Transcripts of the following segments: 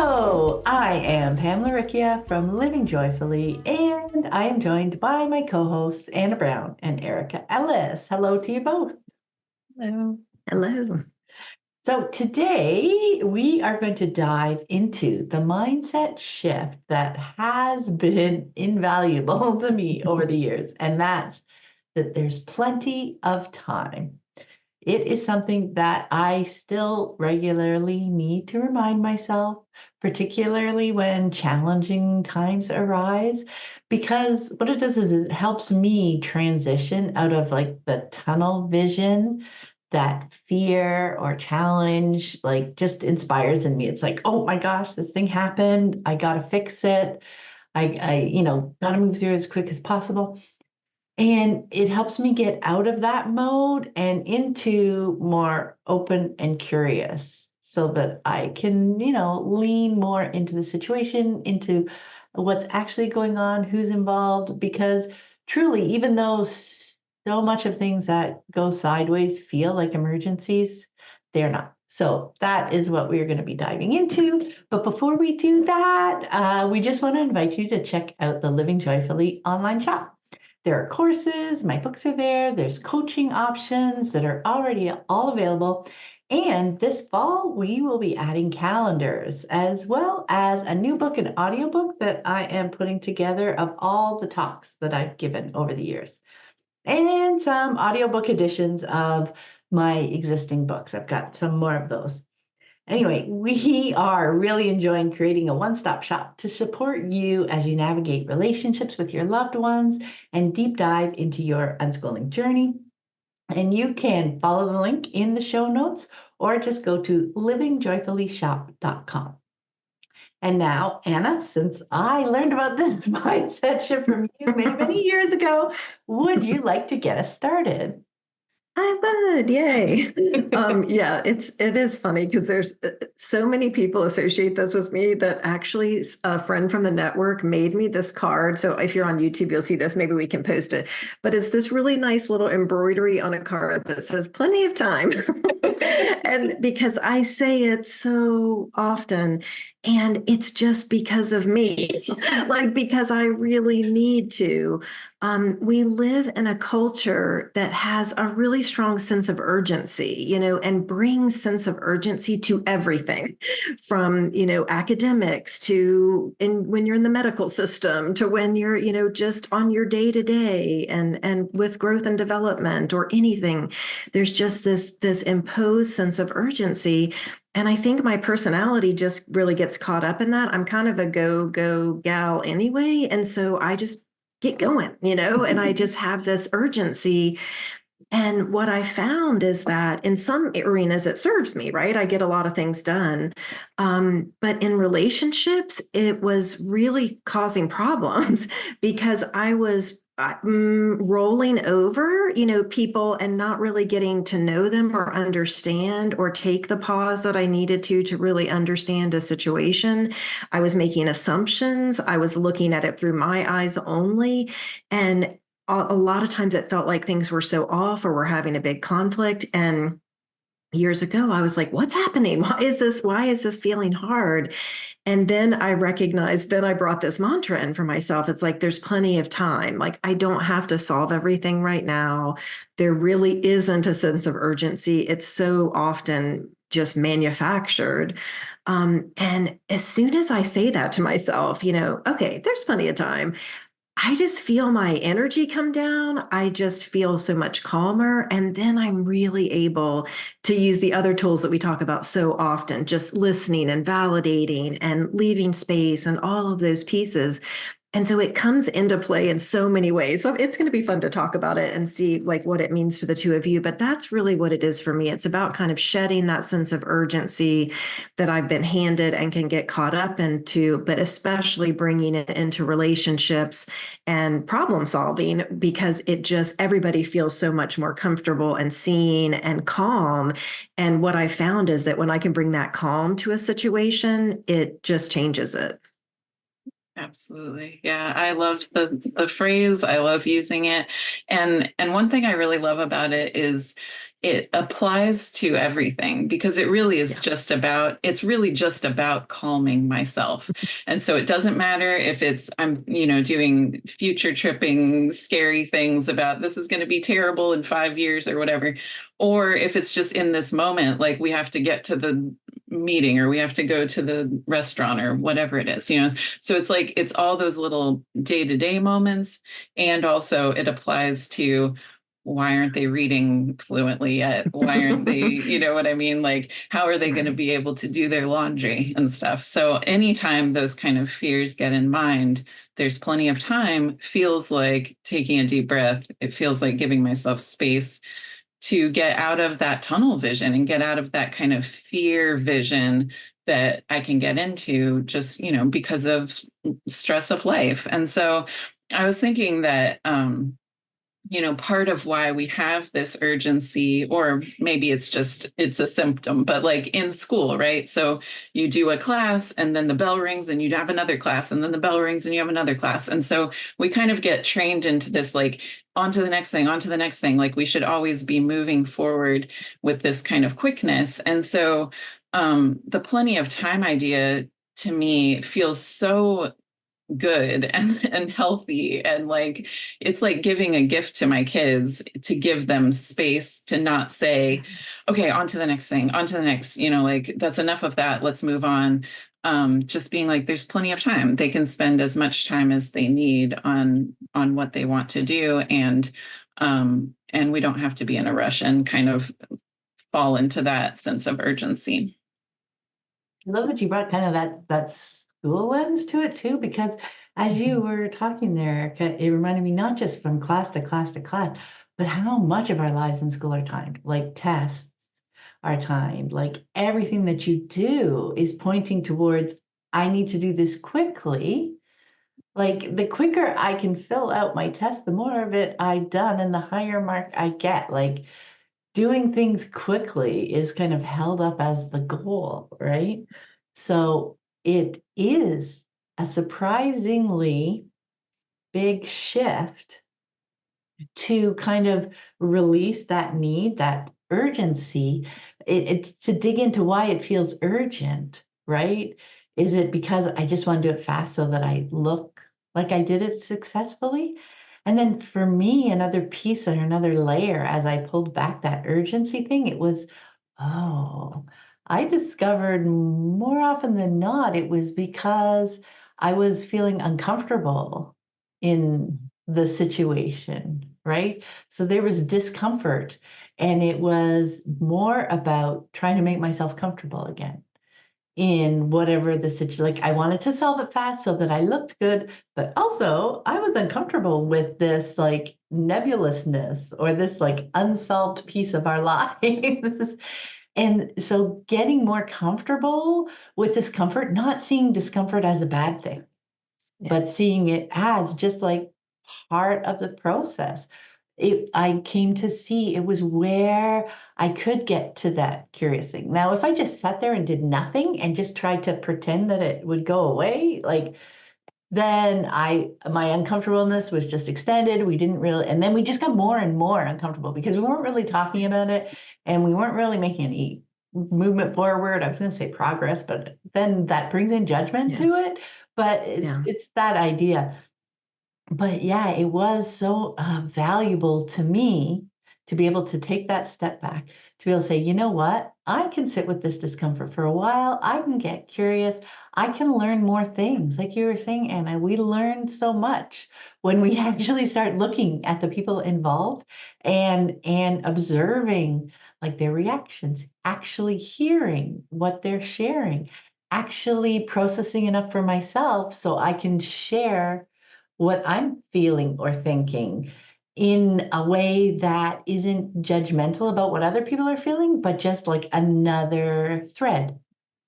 Hello, I am Pamela Rickia from Living Joyfully, and I am joined by my co-hosts Anna Brown and Erika Ellis. Hello to you both. Hello. Hello. So today we are going to dive into the mindset shift that has been invaluable to me over the years, and that's that there's plenty of time. It is something that I still regularly need to remind myself, particularly when challenging times arise, because what it does is it helps me transition out of like the tunnel vision that fear or challenge like just inspires in me. It's like, oh my gosh, this thing happened. I gotta fix it. I gotta move through as quick as possible. And it helps me get out of that mode and into more open and curious so that I can, lean more into the situation, into what's actually going on, who's involved. Because truly, even though so much of things that go sideways feel like emergencies, they're not. So that is what we're going to be diving into. But before we do that, we just want to invite you to check out the Living Joyfully online shop. There are courses, my books are there, there's coaching options that are already all available. And this fall, we will be adding calendars as well as a new book and audiobook that I am putting together of all the talks that I've given over the years. And some audiobook editions of my existing books. I've got some more of those. Anyway, we are really enjoying creating a one-stop shop to support you as you navigate relationships with your loved ones and deep dive into your unschooling journey. And you can follow the link in the show notes or just go to livingjoyfullyshop.com. And now, Anna, since I learned about this mindset shift from you many, many years ago, would you like to get us started? I would, yay. Yeah, it is funny because there's so many people associate this with me that actually a friend from the network made me this card. So if you're on YouTube, you'll see this. Maybe we can post it. But it's this really nice little embroidery on a card that says plenty of time. And because I say it so often, and it's just because of me, like because I really need to. We live in a culture that has a really strong sense of urgency, and brings sense of urgency to everything from, academics to when you're in the medical system to when you're, just on your day to day and with growth and development or anything. There's just this imposed sense of urgency. And I think my personality just really gets caught up in that. I'm kind of a go gal anyway. And so I just get going, and I just have this urgency. And what I found is that in some arenas, it serves me, right? I get a lot of things done. But in relationships, it was really causing problems because I was rolling over, people and not really getting to know them or understand or take the pause that I needed to really understand a situation. I was making assumptions. I was looking at it through my eyes only. And a lot of times it felt like things were so off or we're having a big conflict. And years ago, I was like, what's happening? Why is this feeling hard? And then I recognized, then I brought this mantra in for myself. It's like, there's plenty of time. Like, I don't have to solve everything right now. There really isn't a sense of urgency. It's so often just manufactured. And as soon as I say that to myself, okay, there's plenty of time. I just feel my energy come down. I just feel so much calmer. And then I'm really able to use the other tools that we talk about so often, just listening and validating and leaving space and all of those pieces. And so it comes into play in so many ways. So it's going to be fun to talk about it and see like what it means to the two of you. But that's really what it is for me. It's about kind of shedding that sense of urgency that I've been handed and can get caught up into, but especially bringing it into relationships and problem solving because everybody feels so much more comfortable and seen and calm. And what I found is that when I can bring that calm to a situation, it just changes it. Absolutely. Yeah, I loved the phrase. I love using it. And one thing I really love about it is it applies to everything, because it really is it's really just about calming myself. And so it doesn't matter if I'm, doing future tripping, scary things about this is going to be terrible in 5 years or whatever, or if it's just in this moment, like we have to get to the meeting or we have to go to the restaurant or whatever it is, So it's like, it's all those little day-to-day moments. And also it applies to, why aren't they reading fluently yet? Why aren't they, you know what I mean? Like, how are they going to be able to do their laundry and stuff? So anytime those kind of fears get in mind, there's plenty of time, feels like taking a deep breath. It feels like giving myself space to get out of that tunnel vision and get out of that kind of fear vision that I can get into just, because of stress of life. And so I was thinking that, part of why we have this urgency, or maybe it's a symptom, but like in school, right? So you do a class and then the bell rings and you have another class and then the bell rings and you have another class. And so we kind of get trained into this, like, on to the next thing, on to the next thing. Like we should always be moving forward with this kind of quickness. And so the plenty of time idea to me feels so good and healthy, and like it's like giving a gift to my kids, to give them space to not say, okay, on to the next thing, on to the next, like that's enough of that, let's move on. Just being like, there's plenty of time, they can spend as much time as they need on what they want to do, and we don't have to be in a rush and kind of fall into that sense of urgency. I love that you brought kind of that school lens to it too, because as you were talking there, Erika, it reminded me not just from class to class to class, but how much of our lives in school are timed, like tests are timed, like everything that you do is pointing towards, I need to do this quickly. Like the quicker I can fill out my test, the more of it I've done and the higher mark I get. Like doing things quickly is kind of held up as the goal, right? So it is a surprisingly big shift to kind of release that need, that urgency. It's to dig into why it feels urgent, right? Is it because I just want to do it fast so that I look like I did it successfully? And then for me, another piece or another layer, as I pulled back that urgency thing, it was, oh, I discovered more often than not, it was because I was feeling uncomfortable in the situation, right? So there was discomfort, and it was more about trying to make myself comfortable again in whatever the situation. Like I wanted to solve it fast so that I looked good, but also I was uncomfortable with this like nebulousness or this like unsolved piece of our lives. And so getting more comfortable with discomfort, not seeing discomfort as a bad thing, but seeing it as just like part of the process. I came to see it was where I could get to that curious thing. Now, if I just sat there and did nothing and just tried to pretend that it would go away, like then my uncomfortableness was just extended. We didn't really, and then we just got more and more uncomfortable because we weren't really talking about it and we weren't really making any movement forward. I was going to say progress, but then that brings in judgment to it. But it's that idea. But yeah, it was so valuable to me to be able to take that step back, to be able to say, you know what? I can sit with this discomfort for a while. I can get curious. I can learn more things. Like you were saying, Anna, we learn so much when we actually start looking at the people involved and observing like their reactions, actually hearing what they're sharing, actually processing enough for myself so I can share what I'm feeling or thinking in a way that isn't judgmental about what other people are feeling, but just like another thread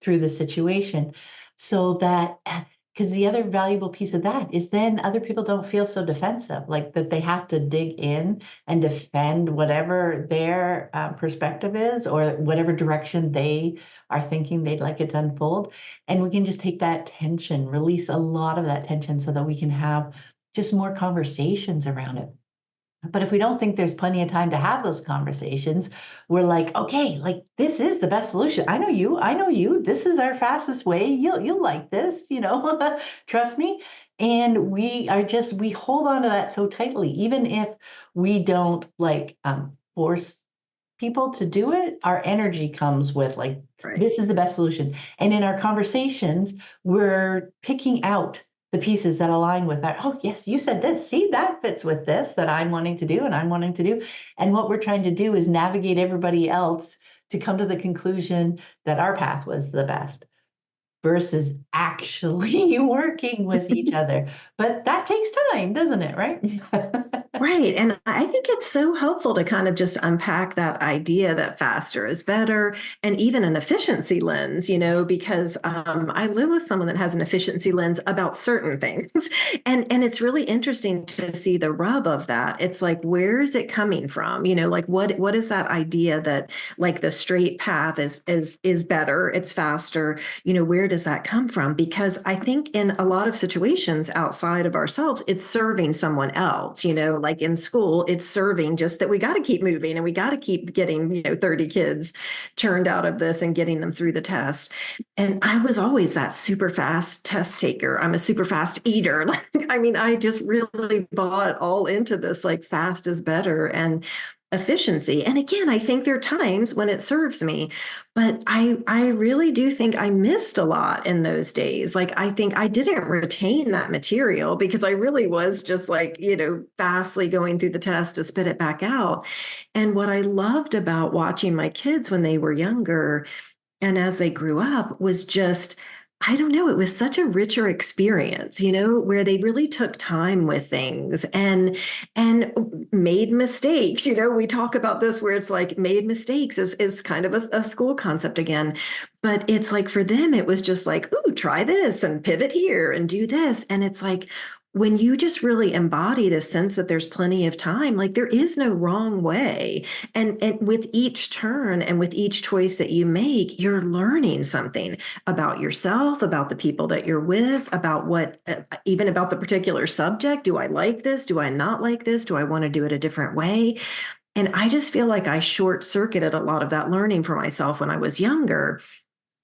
through the situation. So that, because the other valuable piece of that is then other people don't feel so defensive, like that they have to dig in and defend whatever their perspective is or whatever direction they are thinking they'd like it to unfold. And we can just take that tension, release a lot of that tension so that we can have just more conversations around it. But if we don't think there's plenty of time to have those conversations, we're like, okay, like this is the best solution. I know you. This is our fastest way. You'll like this, trust me. And we hold on to that so tightly, even if we don't like force people to do it, our energy comes with like, Right. this is the best solution. And in our conversations, we're picking out the pieces that align with our, oh, yes, you said this. See, that fits with this that I'm wanting to do and I'm wanting to do. And what we're trying to do is navigate everybody else to come to the conclusion that our path was the best versus actually working with each other. But that takes time, doesn't it? Right? Right. And I think it's so helpful to kind of just unpack that idea that faster is better and even an efficiency lens, because I live with someone that has an efficiency lens about certain things. And it's really interesting to see the rub of that. It's like, where is it coming from? Like what is that idea that like the straight path is better, it's faster, where does that come from? Because I think in a lot of situations outside of ourselves, it's serving someone else, like in school, it's serving just that we got to keep moving and we got to keep getting, 30 kids churned out of this and getting them through the test. And I was always that super fast test taker. I'm a super fast eater. I just really bought all into this, like fast is better and efficiency. And again, I think there are times when it serves me, but I really do think I missed a lot in those days. Like I think I didn't retain that material because I really was just like, fastly going through the test to spit it back out. And what I loved about watching my kids when they were younger and as they grew up was just, I don't know, it was such a richer experience, where they really took time with things and made mistakes. We talk about this where it's like made mistakes is kind of a school concept again. But it's like for them, it was just like, ooh, try this and pivot here and do this. And it's like, when you just really embody the sense that there's plenty of time, like there is no wrong way. And with each turn and with each choice that you make, you're learning something about yourself, about the people that you're with, about even about the particular subject. Do I like this? Do I not like this? Do I want to do it a different way? And I just feel like I short circuited a lot of that learning for myself when I was younger.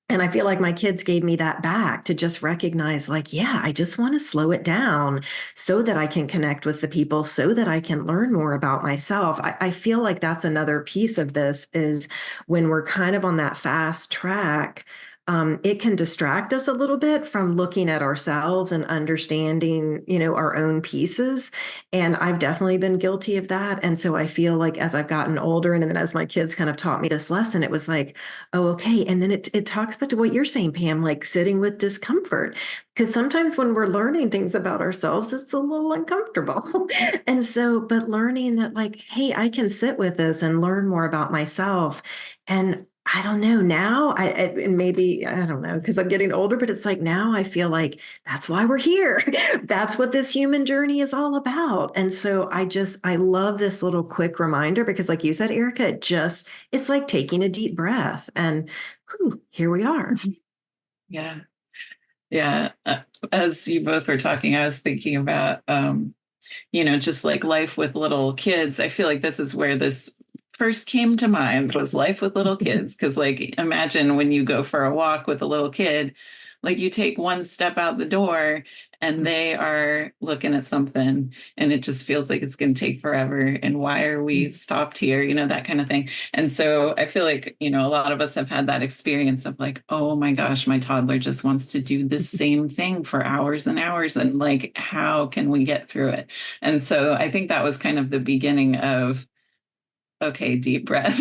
And I feel like my kids gave me that back to just recognize, like, yeah, I just want to slow it down so that I can connect with the people, so that I can learn more about myself. I feel like that's another piece of this is when we're kind of on that fast track. It can distract us a little bit from looking at ourselves and understanding, our own pieces. And I've definitely been guilty of that. And so I feel like as I've gotten older and then as my kids kind of taught me this lesson, it was like, oh, okay. And then it talks about to what you're saying, Pam, like sitting with discomfort. Because sometimes when we're learning things about ourselves, it's a little uncomfortable. And so, but learning that like, hey, I can sit with this and learn more about myself. And I don't know now. And maybe I don't know because I'm getting older, but it's like now I feel like that's why we're here. That's what this human journey is all about. And so I love this little quick reminder because, like you said, Erika, it's like taking a deep breath and whew, here we are. Yeah. Yeah. As you both were talking, I was thinking about, just like life with little kids. I feel like this is where this first came to mind was life with little kids. Because like, imagine when you go for a walk with a little kid, like you take one step out the door and they are looking at something and it just feels like it's going to take forever. And why are we stopped here? That kind of thing. And so I feel like, a lot of us have had that experience of like, oh my gosh, my toddler just wants to do the same thing for hours and hours. And like, how can we get through it? And so I think that was kind of the beginning of, okay, deep breath.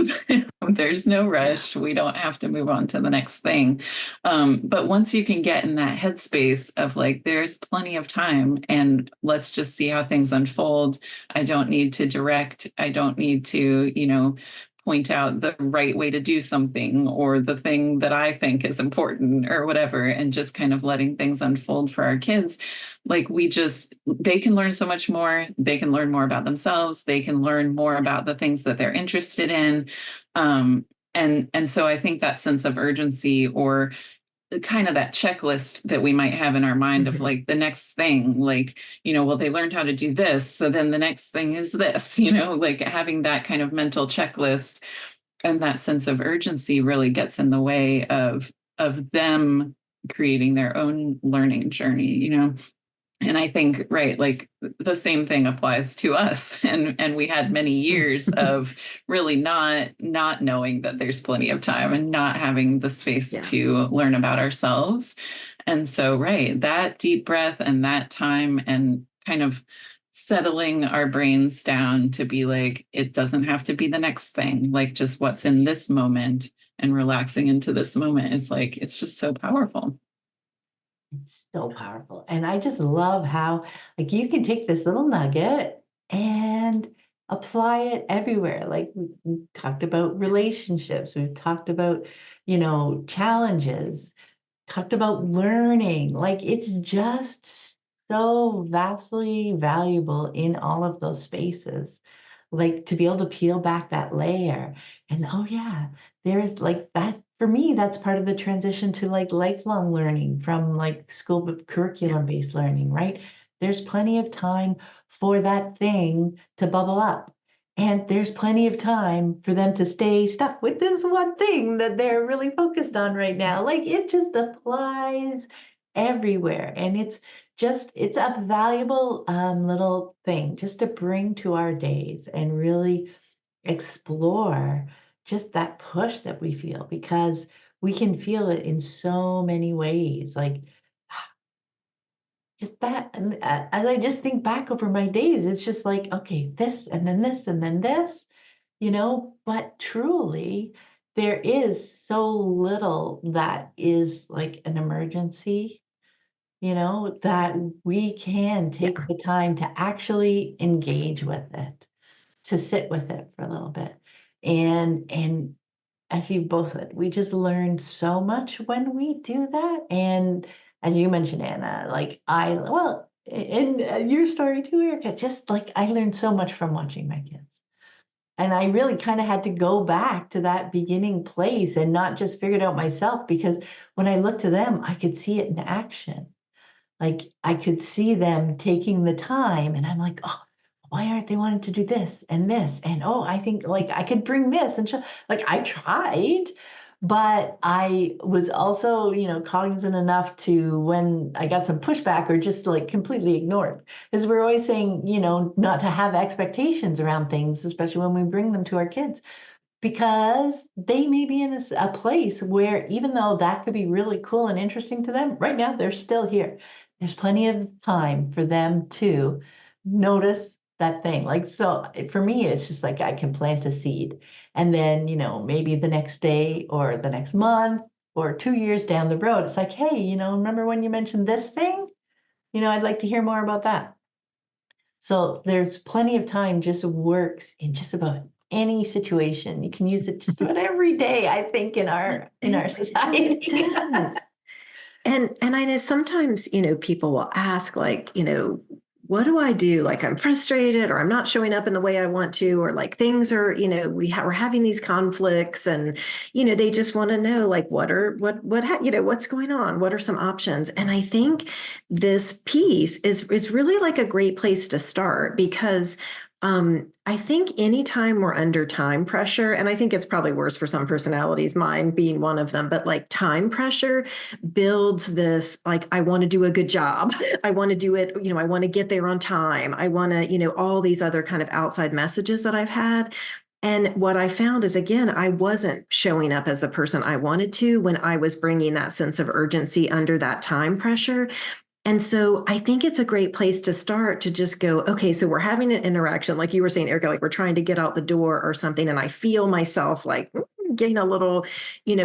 There's no rush. We don't have to move on to the next thing. But once you can get in that headspace of like, there's plenty of time and let's just see how things unfold. I don't need to direct. I don't need to, point out the right way to do something or the thing that I think is important or whatever, and just kind of letting things unfold for our kids. Like they can learn so much more. They can learn more about themselves. They can learn more about the things that they're interested in. And so I think that sense of urgency or kind of that checklist that we might have in our mind of like the next thing, like, well, they learned how to do this, so then the next thing is this, like having that kind of mental checklist and that sense of urgency really gets in the way of them creating their own learning journey. And I think, right, like the same thing applies to us. And we had many years of really not knowing that there's plenty of time and not having the space to learn about ourselves. And so, right, that deep breath and that time and kind of settling our brains down to be like, it doesn't have to be the next thing, like just what's in this moment, and relaxing into this moment is like, it's just so powerful. It's so powerful. And I just love how, like, you can take this little nugget and apply it everywhere. Like, we talked about relationships, we've talked about, challenges, talked about learning. Like, it's just so vastly valuable in all of those spaces. Like, to be able to peel back that layer and, oh yeah, there's like that. For me, that's part of the transition to like lifelong learning from like school curriculum based learning, right? There's plenty of time for that thing to bubble up. And there's plenty of time for them to stay stuck with this one thing that they're really focused on right now. Like, it just applies everywhere. And it's a valuable little thing just to bring to our days and really explore just that push that we feel, because we can feel it in so many ways. Like, just that. And as I just think back over my days, it's just like, okay, this and then this and then this, but truly, there is so little that is like an emergency, that we can Yeah. take the time to actually engage with it, to sit with it for a little bit. And as you both said, we just learn so much when we do that. And as you mentioned, Anna, like in your story too, Erica, just like I learned so much from watching my kids. And I really kind of had to go back to that beginning place and not just figure it out myself, because when I looked to them, I could see it in action. Like, I could see them taking the time, and I'm like, oh, why aren't they wanting to do this and this? And oh, I think like I could bring this and show, like, I tried, but I was also, cognizant enough to, when I got some pushback or just like completely ignored, because we're always saying, not to have expectations around things, especially when we bring them to our kids, because they may be in a place where, even though that could be really cool and interesting to them, right now they're still here. There's plenty of time for them to notice that thing. Like, so for me, it's just like I can plant a seed, and then, maybe the next day or the next month or 2 years down the road, it's like, hey, remember when you mentioned this thing? I'd like to hear more about that. So there's plenty of time, just works in just about any situation. You can use it just about every day, I think, in our society. It does. And I know sometimes, people will ask like, what do I do? Like, I'm frustrated, or I'm not showing up in the way I want to, or like things are, we're having these conflicts, and, they just want to know like, what's going on? What are some options? And I think this piece is really like a great place to start, because I think anytime we're under time pressure, and I think it's probably worse for some personalities, mine being one of them, but like time pressure builds this, like, I want to do a good job. I want to do it, I want to get there on time. I want to, all these other kind of outside messages that I've had. And what I found is, again, I wasn't showing up as the person I wanted to when I was bringing that sense of urgency under that time pressure. And so I think it's a great place to start, to just go, okay, so we're having an interaction, like you were saying, Erica, like we're trying to get out the door or something. And I feel myself like getting a little,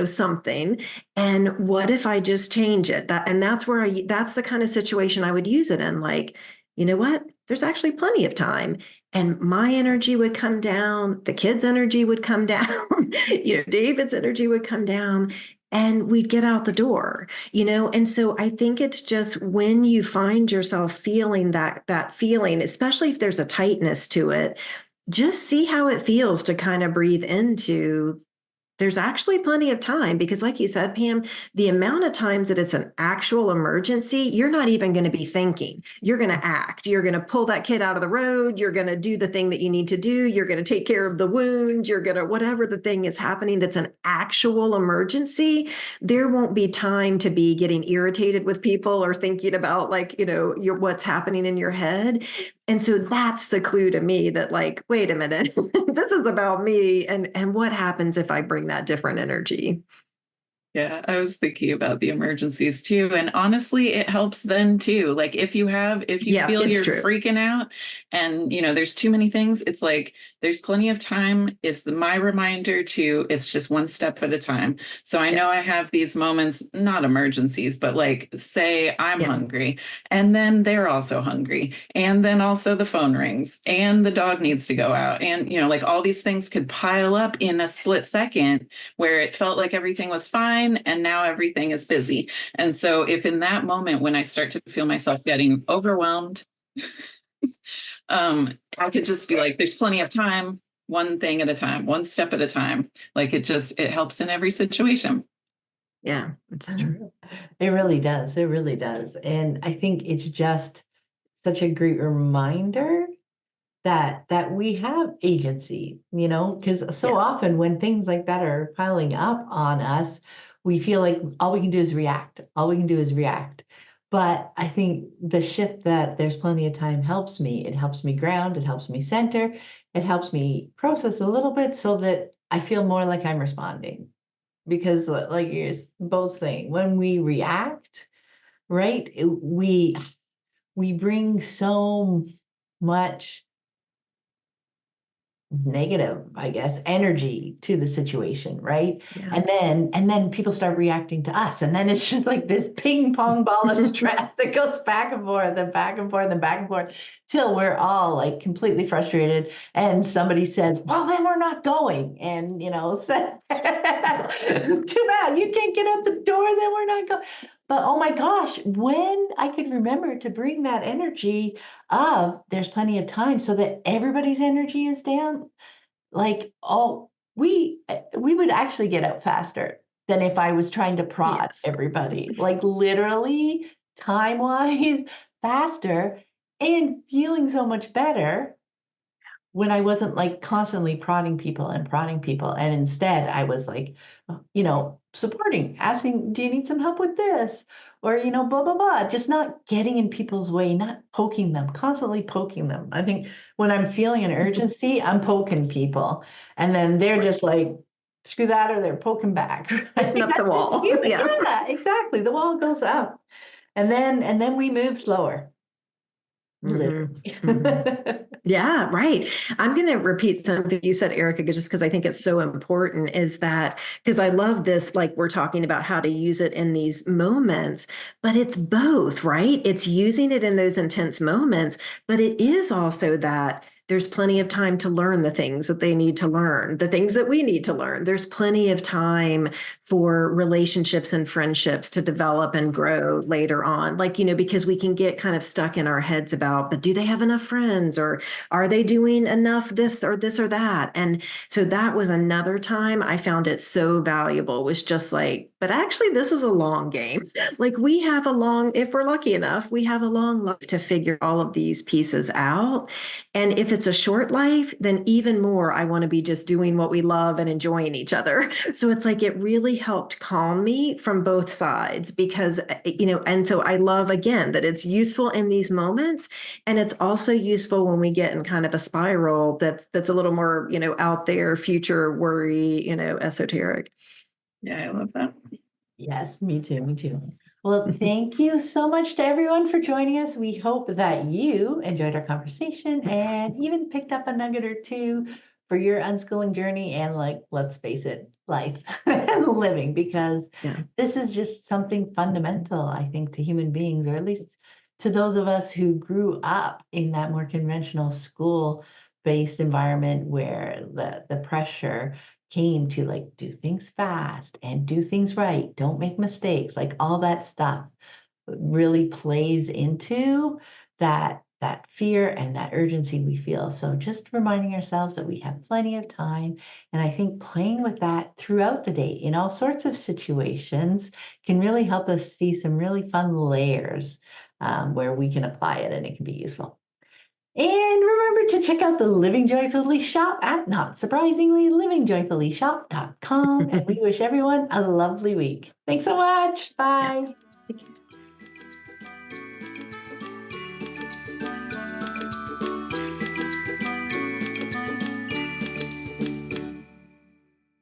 something. And what if I just change it? And that's that's the kind of situation I would use it in. Like, you know what? There's actually plenty of time. And my energy would come down. The kids' energy would come down. David's energy would come down. And we'd get out the door, And so I think it's just when you find yourself feeling that feeling, especially if there's a tightness to it, just see how it feels to kind of breathe into there's actually plenty of time because, like you said, Pam, the amount of times that it's an actual emergency, you're not even going to be thinking. You're going to act. You're going to pull that kid out of the road. You're going to do the thing that you need to do. You're going to take care of the wound. You're going to, whatever the thing is happening that's an actual emergency, there won't be time to be getting irritated with people or thinking about, like, what's happening in your head. And so that's the clue to me that, like, wait a minute, this is about me. And what happens if I bring that different energy? Yeah, I was thinking about the emergencies too. And honestly, it helps then too. Like if you feel you're true. freaking out and there's too many things, it's like there's plenty of time is my reminder to it's just one step at a time. So I know I have these moments, not emergencies, but like say I'm hungry and then they're also hungry. And then also the phone rings and the dog needs to go out. And like all these things could pile up in a split second where it felt like everything was fine and now everything is busy. And so if in that moment when I start to feel myself getting overwhelmed, I could just be like, there's plenty of time, one thing at a time, one step at a time. Like it helps in every situation. Yeah, it's true. It really does. It really does. And I think it's just such a great reminder that we have agency, because so often when things like that are piling up on us, we feel like all we can do is react. All we can do is react. But I think the shift that there's plenty of time helps me. It helps me ground, it helps me center, it helps me process a little bit so that I feel more like I'm responding. Because like you're both saying, when we react, right, we bring so much negative, I guess, energy to the situation, right? Yeah. And then people start reacting to us. And then it's just like this ping pong ball of stress that goes back and forth and back and forth and back and forth till we're all like completely frustrated. And somebody says, well, then we're not going. And too bad you can't get out the door, then we're not going. But oh my gosh, when I could remember to bring that energy of there's plenty of time so that everybody's energy is down, like, oh, we would actually get out faster than if I was trying to prod everybody, like literally time wise faster and feeling so much better when I wasn't like constantly prodding people and prodding people. And instead I was like, supporting, asking, do you need some help with this? Or, blah, blah, blah, just not getting in people's way, not poking them, constantly poking them. I think when I'm feeling an urgency, I'm poking people. And then they're just like, screw that, or they're poking back. Right? Hitting up the wall. Yeah, exactly. The wall goes up. And then we move slower. Yeah, right. I'm going to repeat something you said, Erika, just because I think it's so important, is that because I love this, like we're talking about how to use it in these moments, but it's both, right? It's using it in those intense moments, but it is also that there's plenty of time to learn the things that they need to learn, the things that we need to learn. There's plenty of time for relationships and friendships to develop and grow later on. Like, because we can get kind of stuck in our heads about, but do they have enough friends, or are they doing enough this or that? And so that was another time I found it so valuable, was just like, but actually this is a long game. Like if we're lucky enough, we have a long life to figure all of these pieces out. And if it's a short life, then even more, I want to be just doing what we love and enjoying each other. So it's like, it really helped calm me from both sides because, and so I love, again, that it's useful in these moments. And it's also useful when we get in kind of a spiral that's a little more, out there, future worry, esoteric. Yeah, I love that. Yes, me too. Me too. Well, thank you so much to everyone for joining us. We hope that you enjoyed our conversation and even picked up a nugget or two for your unschooling journey and, like, let's face it, life and living, because this is just something fundamental, I think, to human beings, or at least to those of us who grew up in that more conventional school-based environment where the pressure came to like do things fast and do things right, don't make mistakes, like all that stuff really plays into that that fear and that urgency we feel. So just reminding ourselves that we have plenty of time. And I think playing with that throughout the day in all sorts of situations can really help us see some really fun layers where we can apply it and it can be useful. And remember to check out the Living Joyfully shop at, not surprisingly, livingjoyfullyshop.com. And we wish everyone a lovely week. Thanks so much. Yeah. Bye.